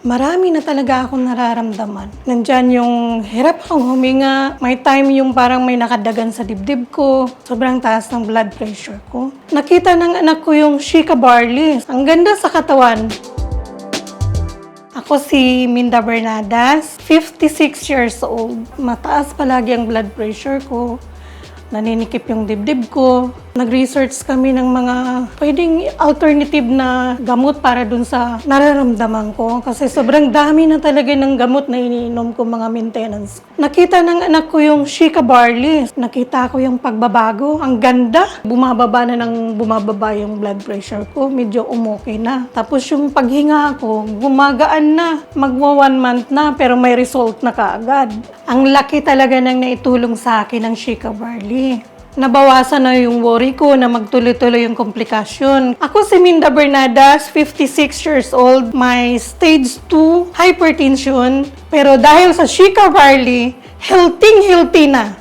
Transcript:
Marami na talaga akong nararamdaman. Nandyan yung hirap akong huminga, may time yung parang may nakadagan sa dibdib ko, sobrang taas ng blood pressure ko. Nakita ng anak ko yung Shika Barley. Ang ganda sa katawan. Ako si Minda Bernadas, 56 years old. Mataas palagi ang blood pressure ko. Naninikip yung dibdib ko. Nag-research kami ng mga pwedeng alternative na gamot para dun sa nararamdaman ko. Kasi sobrang dami na talaga ng gamot na iniinom ko, mga maintenance. Nakita ng anak ko yung Shika Barley. Nakita ko yung pagbabago. Ang ganda. Bumababa na ng bumababa yung blood pressure ko. Medyo umokay na. Tapos yung paghinga ko, gumagaan na. Magwa 1 month na pero may result na kaagad. Ang laki talaga ng naitulong sa akin ng Shika Barley. Nabawasan na yung worry ko na magtuloy-tuloy yung komplikasyon. Ako si Minda Bernadas, 56 years old, may stage 2 hypertension. Pero dahil sa Shika Barley, healthy na.